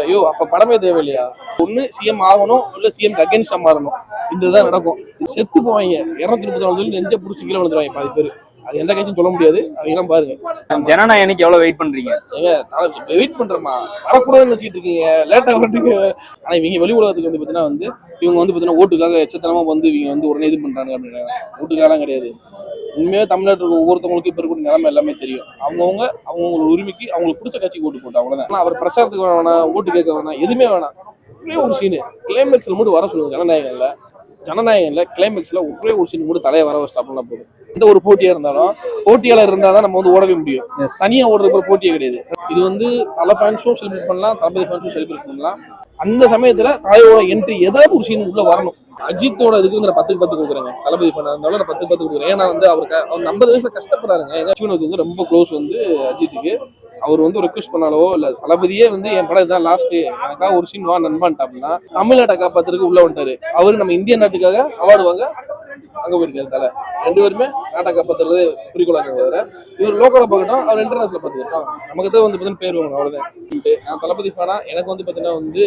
ஐயோ அப்ப படமே தேவையில்லையா? ஒண்ணு சிஎம் ஆகணும், இல்ல சிஎம் அகேன்ஸ்டா மாறணும். இதுதான் நடக்கும். செத்து போவாங்க. 234 நெஞ்ச புடிச்சு கீழே விழுந்துருவாங்க பாதி பேர். அது எந்த கட்சியும் சொல்ல முடியாது. அதெல்லாம் பாருங்க. ஜனநாயகனுக்கு எவ்வளவு வெயிட் பண்றீங்க? வெயிட் பண்றோமா? வரக்கூடாதுன்னு நினைச்சிட்டு இருக்கீங்க. லேட்டா வரட்டுங்க. ஆனா இவங்க வெளி உலகத்துக்கு வந்து பாத்தீங்கன்னா இவங்க வந்து பாத்தீங்கன்னா ஓட்டுக்காக எச்சத்தனமா வந்து இவங்க வந்து உடனே இது பண்றாங்க அப்படின்றாங்க. ஓட்டுக்காலாம் கிடையாது. உண்மையா தமிழ்நாட்டுக்கு ஒவ்வொருத்தவங்களுக்கு இப்ப இருக்கக்கூடிய நிலைமை எல்லாமே தெரியும். அவங்கவுங்களோட உரிமைக்கு அவங்களுக்கு பிடிச்ச கட்சிக்கு ஓட்டு போட்டா அவ்வளவுதான். அவர் பிரச்சாரத்துக்கு வேணாம், ஓட்டு கேட்க வேணாம், எதுவுமே வேணாம். ஒரே ஒரு சீனு கிளைமேக்ஸ்ல மட்டும் வர சொல்லுங்க. ஜனநாயகன்ல கிளைமேக்ஸ்ல ஒரே ஒரு சீன் மட்டும் தலையை வர வச்சிட்டாப்னா போதும். எந்த ஒரு போட்டியா இருந்தாலும் போட்டியாளர் இருந்தாதான் நம்ம வந்து ஓடவே முடியும். தனியா ஓடுற போட்டியே கிடையாது. இது வந்து பல ஃபேன்ஸும் செலிப்ரேட் பண்ணலாம், தளபதி ஃபேன்ஸும் செலிப்ரேட் பண்ணலாம். அந்த சமயத்துல தலையோட என்ட்ரி ஏதாவது ஒரு சீன் உள்ள வரணும். அஜித்தோட இதுக்கு வந்து நான் 10 கொடுக்குறேங்க. தளபதி ஃபேனா இருந்தாலும் நான் 10 கொடுக்குறேன். ஏன்னா வந்து அவர் 50 வயசுல கஷ்டப்படுறாருங்க. எங்க வந்து ரொம்ப க்ளோஸ் வந்து அஜித்துக்கு. அவர் வந்து ரெக்வஸ்ட் பண்ணாலோ இல்ல தளபதியே வந்து என் படம் இதுதான் லாஸ்ட், எனக்காக ஒரு சீன் வா நண்பான்ட்டாப்னா தமிழ்நாட்டை காப்பாத்துறதுக்கு உள்ள வந்துட்டாரு. அவரு நம்ம இந்திய நாட்டுக்காக அவார்டு வாங்க அங்க போயிருக்காரு. தலை 2 பேருமே நாட்டை காப்பாத்துறது குறிக்கோளாக தவிர இவர் லோக்கலை பார்க்கட்டும், அவர் இன்டர்நேஷனல் பார்த்துக்கிட்டோம். நமக்கு தான் வந்து பார்த்தீங்கன்னா பேர் வாங்க அவ்வளவுதான். நான் தளபதி ஃபேனா எனக்கு வந்து பார்த்தீங்கன்னா வந்து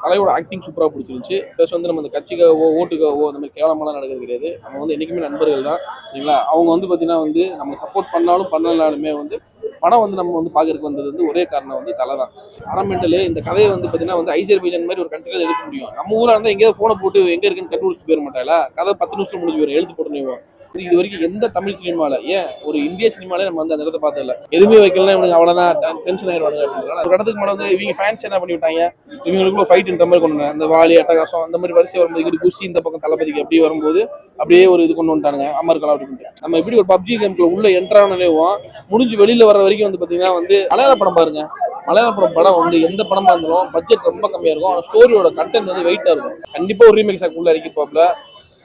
தலையோட ஆக்டிங் சூப்பராக பிடிச்சிருந்துச்சு. ப்ளஸ் வந்து நம்ம அந்த கட்சிக்காகவோ ஓட்டுக்காகவோ அந்த மாதிரி கேவலமெல்லாம் நடக்கிறது கிடையாது. நம்ம வந்து என்றைக்குமே நண்பர்கள் தான். சரிங்களா? அவங்க வந்து பார்த்தீங்கன்னா வந்து நம்ம சப்போர்ட் பண்ணாலும் பண்ணலாலுமே வந்து படம் வந்து நம்ம வந்து பார்க்கறதுக்கு வந்தது வந்து ஒரே காரணம் வந்து தலை தான். ஆரம்பெண்டலே இந்த கதையை வந்து பார்த்தீங்கன்னா வந்து ஐஜர்பைஜான் மாதிரி ஒரு கண்ட்ரியில் எடுக்க முடியும். நம்ம ஊராக இருந்தால் எங்கேயாவது ஃபோனை போட்டு எங்கே இருக்குன்னு கண்டுபிடிச்சிட்டு போயிட மாட்டாங்களா? கதை 10 நிமிஷம் முடிஞ்சு போயிடும், எழுத்து போட்டுருவோம். இது வரைக்கும் எந்த தமிழ் சினிமால ஏன் ஒரு இந்திய சினிமாலே நம்ம வந்து அந்த இடத்த பார்த்ததில்ல. எதுவுமே வைக்கலாம், இவனுக்கு அவ்வளோதான் டென்ஷன் ஆயிடுவாங்க அப்படின்றாங்க. ஒரு இடத்துக்கு மேலே வந்து இவங்க ஃபேன்ஸ் என்ன பண்ணி விட்டாங்க, இவங்களுக்குள்ள ஃபைட்ன்ற மாதிரி கொண்டு அந்த வாலி அட்டகாசம் அந்த மாதிரி வரிசை வரும்போது இப்படி குஷி இந்த பக்கம் தளபதிக்கு அப்படியே வரும்போது அப்படியே ஒரு இது கொண்டு வந்துட்டானுங்க அமர்கலாம் அப்படின்னு. நம்ம எப்படி ஒரு பப்ஜி கேம்குள்ள உள்ள என்ட்ரானலேவும் முடிஞ்சு வெளியில வர வரைக்கும் வந்து பாத்தீங்கன்னா வந்து மலையாள படம் பாருங்க. மலையாள படம் வந்து எந்த படமா இருந்தாலும் பட்ஜெட் ரொம்ப கம்மியா இருக்கும். ஆனால் ஸ்டோரியோட கண்டென்ட் வந்து வெயிட்டா இருக்கும். கண்டிப்பா ஒரு ரீமேக் சாக்கு உள்ள இறக்கிப்பாப்ல.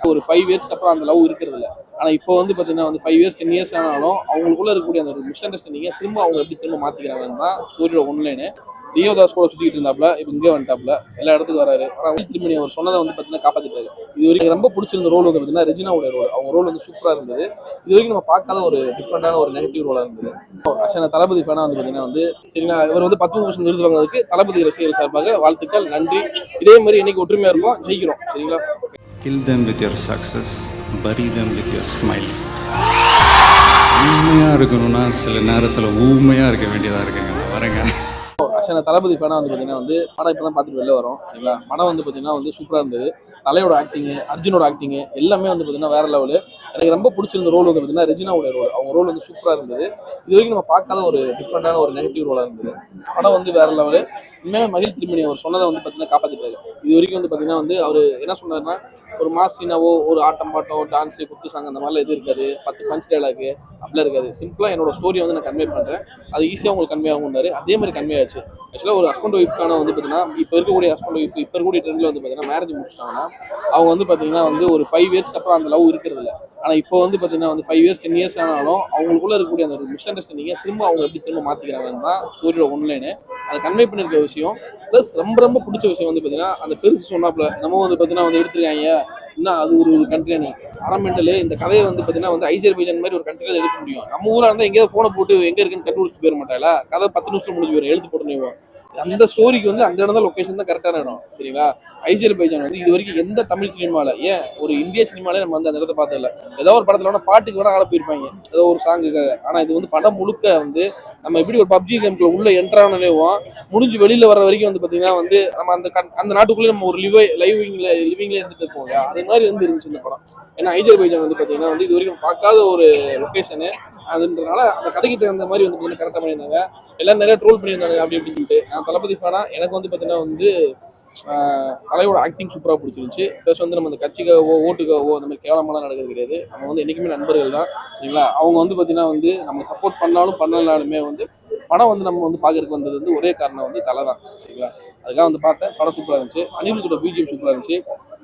ஒரு 5 இயர்ஸ்க்கு அப்புறம் அந்த லவ் இருக்கிறது இல்லை. ஆனா இப்போ வந்து பாத்தீங்கன்னா வந்து 5 இயர்ஸ் 10 இயர்ஸ் ஆனாலும் அவங்களுக்குள்ள இருக்கக்கூடிய அந்த ஒரு மிஸ் அண்டர்ஸ்டாண்டிங்க திரும்ப அவங்க எப்படி திரும்ப மாத்திக்கிறாங்கன்னு தான் ஸ்டோரியோட ஒன்லைனு. லியோதாஸ் கூட சுத்திட்டு இருந்தாப்ல, இப்போ இங்கே வந்துட்டாப்ல, எல்லா இடத்துக்கும் வராரு. ஆனால் திருமணி அவர் சொன்னதை வந்து பார்த்தீங்கன்னா காப்பாத்திட்டாரு. இது வரைக்கும் ரொம்ப பிடிச்சிருந்த ரோல் வந்து பார்த்தீங்கன்னா ரெஜினாவோட ரோல். அவங்க ரோல் வந்து சூப்பராக இருந்தது. இது வரைக்கும் நம்ம பார்க்காத ஒரு டிஃப்ரெண்டான ஒரு நெகட்டிவ் ரோலாக இருந்தது. அச்சா தளபதி ஃபேனா வந்து பார்த்தீங்கன்னா வந்து சரிங்களா, இவர் வந்து 10 விருது வாங்குறதுக்கு தளபதி ரசிகர்கள் சார்பாக வாழ்த்துக்கள், நன்றி. இதே மாதிரி இன்னைக்கு ஒற்றுமையா இருக்கும், ஜெயிக்கிறோம். சரிங்களா? Kill them with your success, bury them with your smile. உண்மையாக இருக்கணும்னா சில நேரத்தில் ஊமையாக இருக்க வேண்டியதாக இருக்குங்க. வரேங்க. அச்சா தளபதி ஃபேனா வந்து பார்த்தீங்கன்னா வந்து படம் இப்போ தான் பார்த்துட்டு வெளில வரும். சரிங்களா? படம் வந்து பார்த்தீங்கன்னா வந்து சூப்பராக இருந்தது. தலையோட ஆக்டிங்கு, அர்ஜுனோட ஆக்டிங்கு எல்லாமே வந்து பார்த்தீங்கன்னா வேற லெவலு. எனக்கு ரொம்ப பிடிச்சிருந்த ரோல் வந்து பார்த்தீங்கன்னா ரெஜினாவோட ரோல். அவங்க ரோல் வந்து சூப்பராக இருந்தது. இது வரைக்கும் நம்ம பார்க்காத ஒரு டிஃப்ரெண்டான ஒரு நெகட்டிவ் ரோலாக இருந்தது. படம் வந்து வேற லெவலு. உண்மையாக மகிழ் திருமணி அவர் சொன்னதை வந்து பார்த்தீங்கன்னா காப்பாற்றிட்டாரு. இது வரைக்கும் வந்து பார்த்தீங்கன்னா வந்து அவர் என்ன சொன்னார்னா, ஒரு மாஸ் சீனாவோ ஒரு ஆட்டம் பாட்டம் டான்ஸு குத்து சாங் அந்த மாதிரிலாம் எது இருக்காது, 10 பஞ்ச் டைலாக்கு அப்படிலாம் இருக்காது. சிம்பிளாக என்னோட ஸ்டோரியை வந்து நான் கன்வே பண்ணுறேன், அது ஈஸியாக உங்களுக்கு கன்வே ஆகும்னாரு. அதே மாதிரி கன்வே ஆச்சு. ஆக்சுவலாக ஒரு ஹஸ்பண்ட் ஒய்ஃப்கான வந்து பார்த்தீங்கன்னா இப்போ இருக்கக்கூடிய ஹஸ்பண்ட் ஒய்ஃப் இப்போ இருக்கக்கூடிய ட்ரெண்டில் வந்து பார்த்தீங்கன்னா மேரேஜ் முடிச்சிட்டாங்கன்னா அவங்க வந்து பார்த்தீங்கன்னா வந்து ஒரு 5 இயர்ஸ்க்கு அப்புறம் அந்த லவ் இருக்கிறது இல்லை. ஆனால் இப்போ வந்து பார்த்தீங்கன்னா வந்து 5 இயர்ஸ் 10 இயர்ஸ் ஆனாலும் அவங்களுக்குள்ள இருக்கக்கூடிய அந்த ஒரு மிஸ் அண்டர்ஸ்டாண்டிங்கை திரும்ப அவங்க எப்படி திரும்ப மாற்றிக்கிறாங்கன்னு தான் ஸ்டோரியோட ஒன்லைனு. அதை கன்வே பண்ணியிருக்க விஷயம். ப்ளஸ் ரொம்ப பிடிச்ச விஷயம் வந்து பார்த்தீங்கன்னா அந்த பெருசு சொன்னாப்புல நம்ம வந்து பார்த்தீங்கன்னா வந்து எடுத்துருக்காங்க இன்னும் அது ஒரு கண்ட்ரி. ஆரம்பெண்டலே இந்த கதையை வந்து பார்த்தீங்கன்னா வந்து ஐஜர்பைஜான் மாதிரி ஒரு கண்ட்ரியில் எடுக்க முடியும். நம்ம ஊராக இருந்தால் எங்கேயாவது ஃபோனை போட்டு எங்கே இருக்குன்னு கண்டுபிடிச்சிட்டு போயிட மாட்டாங்களா? கதை 10 நிமிஷம் முடிஞ்சு போயிடும், எழுத்து போட்டுருவோம். அந்த ஸ்டோரிக்கு வந்து அந்த இடம் தான் லொக்கேஷன் தான் கரெக்டான இடம். சரிங்களா? ஐஜர்பைஜான் வந்து இது வரைக்கும் எந்த தமிழ் சினிமால ஏன் ஒரு இந்திய சினிமாலே நம்ம வந்து அந்த இடத்த பார்த்ததில்ல. ஏதோ ஒரு படத்துல வேணா பாட்டுக்கு வேணா ஆட போயிருப்பாங்க, ஏதோ ஒரு சாங்குக்காக. ஆனா இது வந்து படம் முழுக்க வந்து நம்ம எப்படி ஒரு பப்ஜி கேம்குள்ள உள்ள என்ட்ரானலேவும் முடிஞ்சு வெளியில வர வரைக்கும் வந்து பாத்தீங்கன்னா வந்து நம்ம அந்த நாட்டுக்குள்ளே நம்ம ஒரு லிவிங்ல இருந்துட்டு இருப்போம். அது மாதிரி வந்து இருந்துச்சு இந்த படம். ஏன்னா ஐஜர்பைஜான் வந்து பாத்தீங்கன்னா வந்து இது வரைக்கும் பார்க்காத ஒரு லொக்கேஷனு. அதுன்றனால அந்த கதைக்கு தகுந்த மாதிரி வந்து கரெக்டாக பண்ணியிருந்தாங்க. எல்லாம் நிறைய ட்ரோல் பண்ணியிருந்தாங்க அப்படி அப்படின்னு சொல்லிட்டு. நான் தளபதி ஃபேனா எனக்கு வந்து பார்த்தீங்கன்னா வந்து தலையோட ஆக்டிங் சூப்பராக பிடிச்சிருந்துச்சு. ப்ளஸ் வந்து நம்ம அந்த கட்சிக்காகவோ ஓட்டுக்காகவோ அந்த மாதிரி கேவலமெல்லாம் நடக்கிறது கிடையாது. நம்ம வந்து என்றைக்குமே நண்பர்கள் தான். சரிங்களா? அவங்க வந்து பார்த்தீங்கன்னா வந்து நம்ம சப்போர்ட் பண்ணாலும் பண்ணலாலுமே வந்து படம் வந்து நம்ம வந்து பார்க்கறதுக்கு வந்தது வந்து ஒரே காரணம் வந்து தலை தான். சரிங்களா? அதுக்காக வந்து பார்த்தேன். படம் சூப்பராக இருந்துச்சு. அனிருத்தோட பிஜிஎம் சூப்பராக இருந்துச்சு.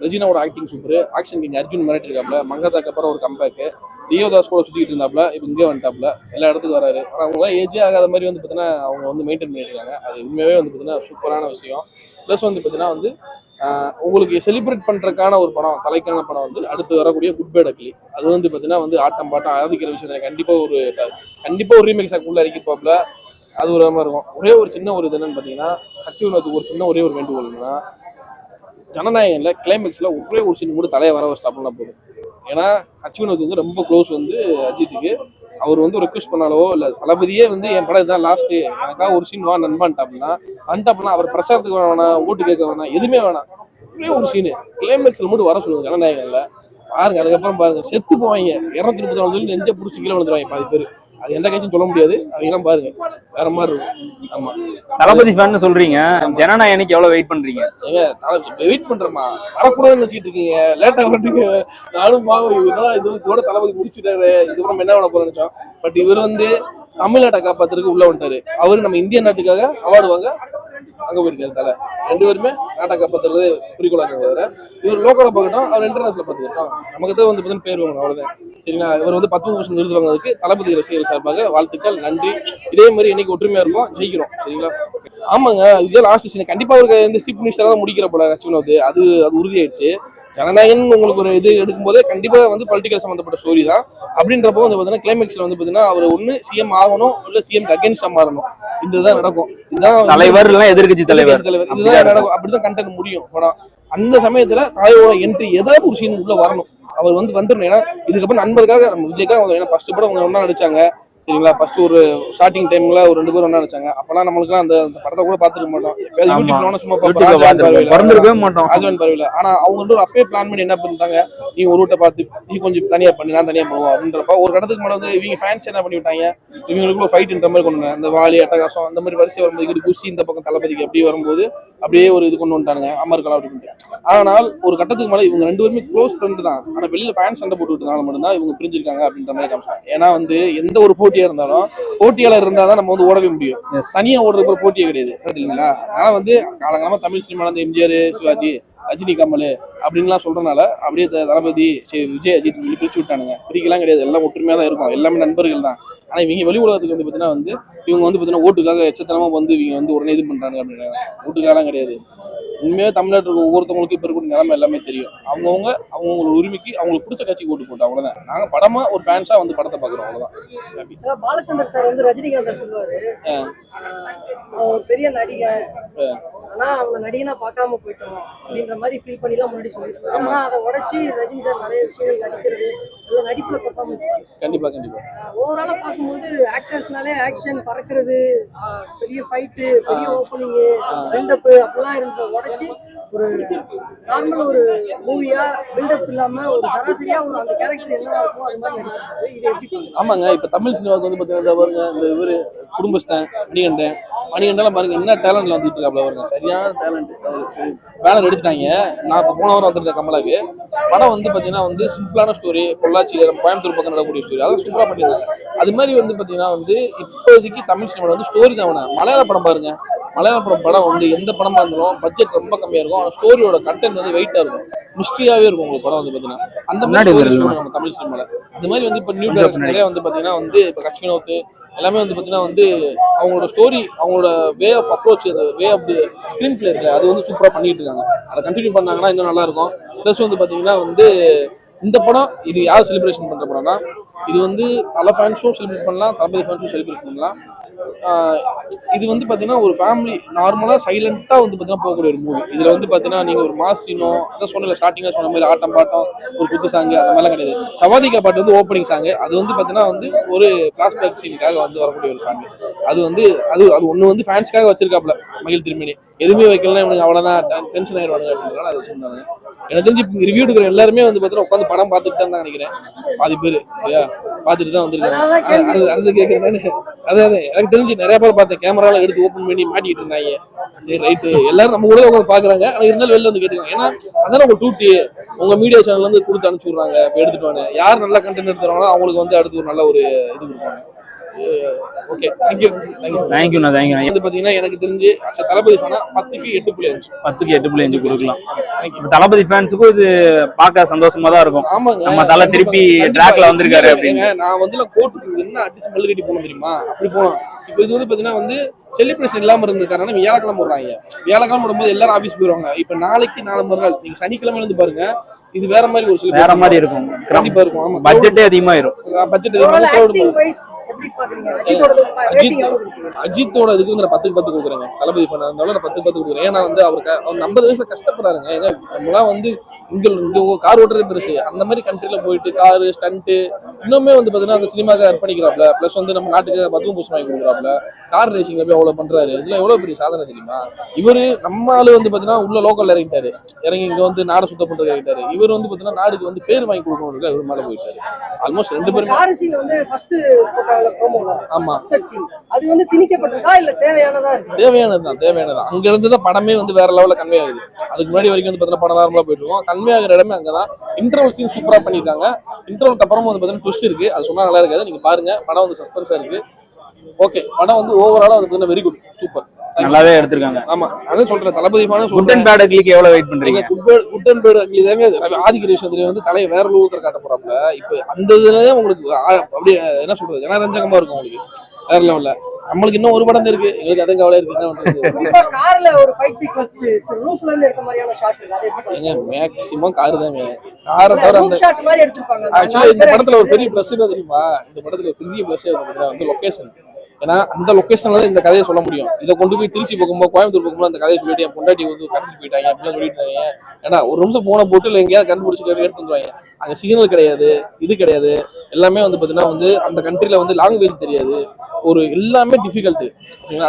ரெஜினாவோட acting super. Action king Arjun மிரட்டி இருக்காப்ல. மங்கதாக்கு அப்புறம் ஒரு கம்பேக்கு. லியோதாஸ் கூட சுற்றிட்டு இருந்தாப்ல, இப்போ இங்கே வந்துட்டாப்ல, எல்லா இடத்துக்கும் வராரு. ஆனால் அவங்களாம் ஏஜே ஆகாத மாதிரி வந்து பார்த்தீங்கன்னா அவங்க வந்து மெயின்டைன் பண்ணியிருக்காங்க. அது உண்மையாகவே வந்து பார்த்தீங்கன்னா சூப்பரான விஷயம். ப்ளஸ் வந்து பார்த்தீங்கன்னா வந்து உங்களுக்கு செலிப்ரேட் பண்ணுறதுக்கான ஒரு படம், தலைக்கான படம் வந்து அடுத்து வரக்கூடிய குட் பை டக்லி. அது வந்து பார்த்தீங்கன்னா வந்து ஆட்டம் பாட்டம் ஆதிக்கிற விஷயத்தில் கண்டிப்பாக ஒரு ரீமேக் சாக்கு உள்ள இறக்கிப்பாப்ல. அது ஒரு மாதிரி இருக்கும். ஒரே ஒரு சின்ன ஒரு இது என்னன்னு பார்த்தீங்கன்னா, ஹர்ஷிவனுக்கு ஒரு சின்ன ஒரே ஒரு வேண்டுகோள் என்னன்னா, ஜனநாயகன்ல கிளைமேக்ஸ்ல ஒரே ஒரு சீன் கூட தலையை வர வச்சிட்டாப்னா போதும். ஏன்னா ஹர்ஷிவனுக்கு வந்து ரொம்ப க்ளோஸ் வந்து அஜித்துக்கு. அவர் வந்து ரெக்வஸ்ட் பண்ணாலோ இல்லை தளபதியே வந்து என் படம் இதுதான் லாஸ்ட்டு, எனக்காக ஒரு சீன் வா நண்பான்ட்டாப்னா வந்துட்டாப்னா அவர் பிரசாரத்துக்கு வேணாம், ஓட்டு கேட்க வேணாம், எதுவுமே வேணாம். ஒரே ஒரு சீனு கிளைமேக்ஸ்ல மட்டும் வர சொல்லுங்க ஜனநாயகன்ல. பாருங்க, அதுக்கப்புறம் பாருங்க செத்து போவாங்க. 234 நெஞ்ச பிடிச்சி கீழே வந்துடுவாங்க பாதி பேர். அது எந்த கட்சியும் சொல்ல முடியாது. அவங்கெல்லாம் பாருங்க வேற மாதிரி இருக்கும். ஆமா, தளபதி ஃபேன் சொல்றீங்க, ஜனநாயகனுக்கு எவ்வளவு வெயிட் பண்றீங்க? ஏங்க வெயிட் பண்றேமா, வரக்கூடாதுன்னு நினைச்சிட்டு இருக்கீங்க, லேட்டா வரட்டுங்க. நானும் பாவம் இதோட தளபதி முடிச்சுட்டாரு, இதுக்கப்புறம் என்ன பண்ண போறோம்னு நினைச்சோம். பட் இவர் வந்து தமிழ்நாட்டை காப்பாத்துறதுக்கு உள்ள வந்துட்டாரு. அவரு நம்ம இந்திய நாட்டுக்காக அவார்டு வாங்க அங்க போயிருக்காரு. தலை ரெண்டு பேருமே நாட்டை காப்பாத்துறது குறிக்கோளா இருக்காங்க. இவர் லோக்கலை பார்க்கட்டும், அவர் இன்டர்நேஷனல் பார்த்துக்கிட்டோம். நமக்கு தான் வந்து பேர் வாங்கணும், அவ்வளவுதான். சரிங்களா? இவர் வந்து 10 விருது வாங்கினதுக்கு தளபதி ரசிகர்கள் சார்பாக வாழ்த்துக்கள், நன்றி. இதே மாதிரி இன்னைக்கு ஒற்றுமையா இருக்கும், ஜெயிக்கிறோம். சரிங்களா? ஆமாங்க, இதே லாஸ்ட் சீன் கண்டிப்பா அவருக்கு இந்த சீஃப் மினிஸ்டர் தான் முடிக்கிற போல கட்சி. அது உறுதியாயிடுச்சு. ஜனநாயகன் உங்களுக்கு ஒரு இது எடுக்கும்போதே கண்டிப்பா வந்து பொலிட்டிக்கல் சம்பந்தப்பட்ட ஸ்டோரி தான். அப்படின்றப்போ வந்து பாத்தீங்கன்னா கிளைமேக்ஸ்ல வந்து பாத்தீங்கன்னா அவர் ஒண்ணு சிஎம் ஆகணும், இல்ல சிஎம் அகேன்ஸ்டா மாறணும். இதுதான் நடக்கும். இதுதான் தலைவர் எல்லாம் எதிர்கட்சி தலைவர் இதுதான் நடக்கும். அப்படிதான் கண்டென்ட் முடியும் படம். அந்த சமயத்துல தலைவரோட என்ட்ரி ஏதாவது ஒரு சீன் உள்ள வரணும். அவர் வந்து வந்துடணும். ஏன்னா இதுக்கப்புறம் நண்பருக்காக நம்ம விஜய்க்காக, ஏன்னா ஃபர்ஸ்ட் படம் அவங்க ஒன்னா நடிச்சாங்க. சரிங்களா? ஃபர்ஸ்ட் ஒரு ஸ்டார்டிங் டைம்ல ஒரு 2 பேரும் ஒண்ணா நடிச்சாங்க. அப்பெல்லாம் நம்மளுக்கு அந்த படத்தை கூட பாத்துக்க மாட்டோம். யூடியூப்ல சும்மா பறந்துருக்கவே மாட்டோம். ராஜவன் பரவாயில்ல. ஆனா அவங்க வந்து ஒரு அப்பயே பிளான் பண்ணி என்ன பண்ணிட்டாங்க, நீ ஒரு ரூட்டை பார்த்து நீ கொஞ்சம் தனியா பண்ணி நான் தனியா பண்ணுவோம் அப்படின்றப்ப ஒரு இடத்துக்கு மேலே வந்து இவங்க ஃபேன்ஸ் என்ன பண்ணி விட்டாங்க, இவங்களுக்குள்ள ஃபைட்ன்ற மாதிரி கொண்டு அந்த வாலி அட்டகாசம் அந்த மாதிரி வரிசை வரும்போது இங்கிட்டு குஷி இந்த பக்கம் தளபதிக்கு அப்படியே வரும்போது அப்படியே ஒரு இது கொண்டு வந்துட்டானுங்க அமர்கலா அப்படின்ட்டு. ஆனால் ஒரு கட்டத்துக்கு மேலே இவங்க 2 பேருமே க்ளோஸ் ஃப்ரெண்டு தான். ஆனா வெளியில ஃபேன் சண்டை போட்டுக்கிட்டனால மட்டும்தான் இவங்க பிரிஞ்சிருக்காங்க அப்படின்ற மாதிரி காமிச்சாங்க. ஏன்னா வந்து எந்த ஒரு போட்டியா இருந்தாலும் போட்டியாளர் இருந்தாதான் நம்ம வந்து ஓடவே முடியும். தனியா ஓடுற போட்டியே கிடையாது. இல்லைங்களா? அதனால வந்து காலங்காலமா தமிழ் சினிமால வந்து எம்ஜிஆர், சிவாஜி, ரஜினி, கமல் அப்படின்லாம் சொல்றதுனால அப்படியே தளபதி, விஜய், அஜித் பிரிச்சு விட்டானுங்க. பிரிக்கலாம் கிடையாது, எல்லாம் ஒற்றுமையா தான் இருக்கும், எல்லாமே நண்பர்கள் தான். ஆனா இவங்க வெளி உலகத்துக்கு வந்து பாத்தீங்கன்னா வந்து இவங்க வந்து பாத்தீங்கன்னா ஓட்டுக்காக எச்சத்தனமா வந்து இவங்க வந்து உடனே இது பண்றாங்க அப்படின்னா ஓட்டுக்காலாம் கிடையாது. உண்மையாக தமிழ்நாட்டில் ஒவ்வொருத்தவங்களுக்கும் இப்போ இருக்கக்கூடிய நிலைமை எல்லாமே தெரியும். அவங்கவுங்களோட உரிமைக்கு அவங்களுக்கு பிடிச்ச கட்சிக்கு ஓட்டு போட்டோம், அவ்வளோதான். நாங்கள் படமா ஒரு ஃபேன்ஸாக வந்து படத்தை பார்க்குறோம், அவ்வளோதான். பாலச்சந்தர் சார் வந்து ரஜினிகாந்த் சொல்லுவாரு, பெரிய நடிகர், ஆனா அவங்க நடிகனா பார்க்காம போயிட்டோம் அப்படின்ற மாதிரி ஃபீல் பண்ணிலாம் முன்னாடி சொல்லியிருக்காங்க. ஆனா அதை உடைச்சி ரஜினி சார் நிறைய விஷயங்கள் நடிக்கிறது, நல்ல நடிப்புல பர்ஃபார்மன்ஸ். கண்டிப்பா கண்டிப்பா ஓவராலா பார்க்கும்போது ஆக்டர்ஸ்னாலே ஆக்ஷன், பறக்கிறது, பெரிய ஃபைட்டு, பெரிய ஓப்பனிங், பில்டப் அப்படிலாம் இருந்த உடைச்சி ஒரு நார்மல் ஒரு மூவியா பில்டப் இல்லாம ஒரு சராசரியா ஒரு அந்த கேரக்டர் என்ன இருக்கும் அது மாதிரி நடிச்சிருக்காரு. இது எப்படி? ஆமாங்க, இப்ப தமிழ் சினிமாவுக்கு வந்து பாத்தீங்கன்னா பாருங்க, இந்த இவரு குடும்பஸ்தன் மணிகண்டன் பாருங்க என்ன டேலண்ட்ல வந்துட்டு இருக்காப்ல பாருங்க, சரியான டேலண்ட். பேனர் எடுத்துட்டாங்க. நான் இப்ப போன வாரம் வந்துருந்தேன் கமலாக்கு. படம் வந்து பாத்தீங்கன்னா வந்து சிம்பிளான ஸ்டோரி, பொள்ளாச்சி கோயம்புத்தூர் பக்கம் நடக்கக்கூடிய ஸ்டோரி, அதான் சூப்பரா பண்ணியிருந்தாங்க. அது மாதிரி வந்து பாத்தீங்கன்னா வந்து இப்போதைக்கு தமிழ் சினிமாவில் வந்து ஸ்டோரி தான் வேணும். மலையாள படம் பாருங்க, மலையாள படம் வந்து எந்த படமா இருந்தாலும் பட்ஜெட் ரொம்ப கம்மியா இருக்கும், ஆனால் ஸ்டோரியோட கண்டென்ட் வந்து வெயிட்டா இருக்கும், மிஸ்ட்ரியாவே இருக்கும் உங்களுக்கு படம் வந்து பாத்தீங்கன்னா. அந்த மாதிரி நம்ம தமிழ் சினிமால அது மாதிரி வந்து இப்ப நியூ டைரக்ஷன் நிறைய வந்து பாத்தீங்கன்னா வந்து இப்ப கட்சிவினோத்து எல்லாமே வந்து பாத்தீங்கன்னா வந்து அவங்களோட ஸ்டோரி, அவங்களோட way of approach, way of screenplay இருக்கு, அது வந்து சூப்பரா பண்ணிட்டு இருக்காங்க. அதை கண்டினியூ பண்ணாங்கன்னா இன்னும் நல்லா இருக்கும். பிளஸ் வந்து பாத்தீங்கன்னா வந்து இந்த படம் இது யார் செலிப்ரேஷன் பண்ற படம்னா, இது வந்து பல ஃபேன்ஸும் செலிப்ரேட் பண்ணலாம், தளபதி ஃபேன்ஸும் செலிப்ரேட் பண்ணலாம். இது வந்து பாத்தீங்கன்னா ஒரு ஃபேமிலி நார்மலா சைலண்டா வந்து பாத்தீங்கன்னா போகக்கூடிய ஒரு மூவி. இதுல வந்து பாத்தீங்கன்னா நீங்க ஒரு மாஸ் சீனோ, அதான் சொன்ன ஸ்டார்டிங்கா சொன்ன மாதிரி ஆட்டம் பாட்டம் ஒரு குத்து சாங்கு அந்த மாதிரிலாம் கிடையாது. சவாதிகா பாட்டு வந்து ஓப்பனிங் சாங்கு, அது வந்து பாத்தீங்கன்னா வந்து ஒரு பிளாஷ்பேக் சீனுக்காக வந்து வரக்கூடிய ஒரு சாங். அது வந்து அது ஒண்ணு வந்து ஃபேன்ஸ்க்காக வச்சிருக்காப்ல மகிழ் திருமேனி. எதுவுமே வைக்கலாம் இவனுக்கு அவ்வளவுதான் டென்ஷன் ஆயிடுவாங்க அப்படின்றனால அதை வச்சிருந்தாங்க. எனக்கு தெரிஞ்சு ரிவ்யூ எடுக்கிற எல்லாருமே வந்து பாத்தீங்கன்னா உட்காந்து படம் பார்த்துட்டு தான் நினைக்கிறேன், பாதி பேரு. சரியா? பார்த்துட்டு தான் வந்திருக்காங்க. அது கேட்கறேன். அதே எனக்கு தெரிஞ்சு நிறைய பேர் பார்த்தேன், கேமரால எடுத்து ஓப்பன் பண்ணி மாட்டிட்டு இருந்தாங்க. சரி ரைட்டு, எல்லாரும் நம்ம கூட உட்காந்து பாக்குறாங்க, ஆனா இருந்தாலும் வெளில வந்து கேட்டுருக்காங்க. ஏன்னா அதான் உங்க டூட்டி உங்க மீடியா சேனல்ல இருந்து கொடுத்து அனுப்பிச்சு விடுறாங்க. இப்போ எடுத்துட்டு வாங்க, யார் நல்ல கண்டென்ட் எடுத்துறாங்களோ அவங்களுக்கு வந்து அடுத்து ஒரு நல்ல ஒரு இது கொடுப்பாங்க. Okay, thank you. வந்து பாத்தீங்கன்னா எனக்கு தெரிஞ்சு தளபதி ஃபேனா 10க்கு 8.5 கொடுக்கலாம். தளபதி ஃபேன்ஸுக்கும் இது பார்க்க சந்தோஷமா தான் இருக்கும். ஆமாங்க, நம்ம தலை திருப்பி ட்ராக்ல வந்திருக்காரு அப்படின்னு. நான் வந்து கோர்ட்டுக்கு என்ன அடிச்சு மல்லு கட்டி போனோம் தெரியுமா, அப்படி போனோம். இப்போ இது வந்து பாத்தீங்கன்னா வந்து செலிப்ரேஷன் இல்லாம இருந்திருக்காருன்னா வியாழக்கிழமை விடுறாங்க. வியாழக்கிழமை விடும்போது எல்லாரும் ஆபீஸ் போயிருவாங்க. இப்ப நாளைக்கு 4 மறுநாள் நீங்க சனிக்கிழமை இருந்து பாருங்க, இது வேற மாதிரி ஒரு வேற மாதிரி இருக்கும், கண்டிப்பா இருக்கும். ஆமா, பட்ஜெட்டே அதிகமாயிரும். பட்ஜெட் அதிகமாக எப்படி பாக்குறீங்க அஜித்தோட ரேட்டிங் எவ்வளவு கொடுக்குறீங்க? அஜித்தோட இதுக்கு வந்து நான் 10க்கு 10 கொடுக்குறேங்க. தளபதி ஃபேனா இருந்தாலும் நான் 10க்கு 10 கொடுக்குறேன். ஏன்னா வந்து அவர் 50 வயசுல கஷ்டப்படுறாருங்க. ஏங்க நம்மளாம் வந்து இங்க கார் ஓட்டுறது பெருசு. அந்த மாதிரி கண்ட்ரில போயிட்டு காரு ஸ்டண்ட் இன்னுமே வந்து பாத்தீங்கன்னா அந்த சினிமாக்காக அர்ப்பணிக்கிறாப்ல. பிளஸ் வந்து நம்ம நாட்டுக்கு பத்தும் பூசம் வாங்கி கொடுக்குறாப்ல. கார் ரேசிங்ல போய் அவ்வளவு பண்றாரு. இதெல்லாம் எவ்வளவு பெரிய சாதனை தெரியுமா? இவரு நம்ம ஆளு வந்து பாத்தீங்கன்னா உள்ள லோக்கல்ல இறங்கிட்டாரு. இறங்கி இங்க வந்து நாடு சுத்தம் பண்றது இறங்கிட்டாரு. இவர் வந்து பாத்தீங்கன்னா நாடுக்கு வந்து பேர் வாங்கி கொடுக்கணும் இவர் மேல போயிட்டாரு. ஆல்மோஸ்ட் 2 பேரும். கார் சீன் வந்து ஃபர்ஸ்ட் போட்டாங்கல ப்ரோமோல. ஆமா. Set scene. அது வந்து திணிக்கப்பட்டதா இல்ல தேவையானதா இருக்கு? தேவையானதுதான். அங்க இருந்து தான் படமே வந்து வேற லெவல்ல கன்வே ஆகுது. அதுக்கு முன்னாடி வரைக்கும் வந்து பாத்தீங்கன்னா படம் நார்மலா போயிட்டு இருக்கும். கன்வே ஆகிற இடமே அங்கதான். இன்டர்வல் சீன் சூப்பரா பண்ணிருக்காங்க. இன்டர்வலுக்கு அப்புறமா வந்து பாத்தீங்கன்னா ட்விஸ்ட் இருக்கு. அது சொன்னா நல்லா இருக்காது. நீங்க பாருங்க. படம் வந்து சஸ்பென்ஸா இருக்கு. ஓகே, படம் வந்து ஓவராலா வந்து வெரி குட், சூப்பர், நல்லாவே எடுத்திருக்காங்க. ஆமா, அதான் சொல்றேன். தளபதி ஃபேன் குட் அண்ட் பேட் அக்லிக்கு எவ்வளவு வெயிட் பண்றீங்க? குட் அண்ட் பேட் அக்லி தாங்க. ஆதிகிரேஷன் வந்து தலையை வேற லூத்துல காட்ட போறாப்ல. இப்ப அந்த இதுலயே உங்களுக்கு அப்படியே என்ன சொல்றது, ஜனரஞ்சகமா இருக்கும் உங்களுக்கு வேற லெவல்ல. நம்மளுக்கு இன்னும் ஒரு படம் இருக்கு. எங்களுக்கு அதே கவலை இருக்கு. என்ன பண்றது? குறிப்பா கார்ல ஒரு ஃபைட் சீக்வென்ஸ் ரூஃப்ல இருந்து எடுத்த மாதிரியான ஷாட் இருக்கு. அது எப்படி ஏங்க மேக்ஸிமம் கார் தாங்க. காரை தவிர அந்த ஷாட் மாதிரி எடுத்துப்பாங்க. ஆக்சுவலா இந்த படத்துல ஒரு பெரிய பிளஸ் என்ன தெரியுமா? இந்த படத்துல ஒரு பெரிய பிளஸ் வந்து லொகேஷன். ஏன்னா அந்த லொகேஷன்ல தான் இந்த கதையை சொல்ல முடியும். இதை கொண்டு போய் திருச்சி போகும்போது கோயம்புத்தூர் போகும்போது அந்த கதையை சொல்லிட்டு என் பொண்டாட்டி வந்து கடத்திட்டு போயிட்டாங்க அப்படிலாம் சொல்லிட்டு. ஏன்னா ஒரு நிமிஷம் போன போட்டு இல்லை எங்கேயாவது கண்டுபிடிச்சி எடுத்து வந்துருவாங்க. அங்கே சிக்னல் கிடையாது, இது கிடையாது. எல்லாமே வந்து பார்த்தீங்கன்னா வந்து அந்த கண்ட்ரில வந்து லாங்குவேஜ் தெரியாது. ஒரு எல்லாமே டிஃபிகல்ட்டு.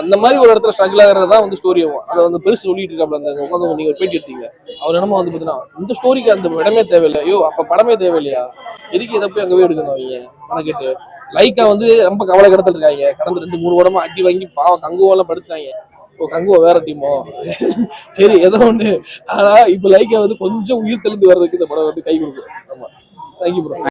அந்த மாதிரி ஒரு இடத்துல ஸ்ட்ரகிள் ஆகிறது தான் வந்து ஸ்டோரி ஆகும். அதை வந்து பெருசு சொல்லிட்டு இருக்காப்ல. அந்த உட்காந்து நீங்க ஒரு பேட்டி எடுத்தீங்க. அவர் என்னமோ வந்து பார்த்தீங்கன்னா இந்த ஸ்டோரிக்கு அந்த இடமே தேவையில்லை. ஐயோ அப்ப படமே தேவையில்லையா? எதுக்கு இதை போய் அங்கே போய் எடுக்கணும் அவங்க பணம் கேட்டு? லைக்கா வந்து ரொம்ப கவலை கடத்தல் இருக்காங்க. கடந்த 2-3 வருடமா அடி வாங்கி பாவம் கங்குவெல்லாம் படுத்துட்டாங்க. இப்போ கங்குவ வேற டீமோ சரி ஏதோ ஒண்ணு. ஆனா இப்ப லைக்கா வந்து கொஞ்சம் உயிர் தெளிந்து வர்றதுக்கு இந்த படம் வந்து கை கொடுக்கும். ஆமா, தேங்க்யூ ப்ரோ.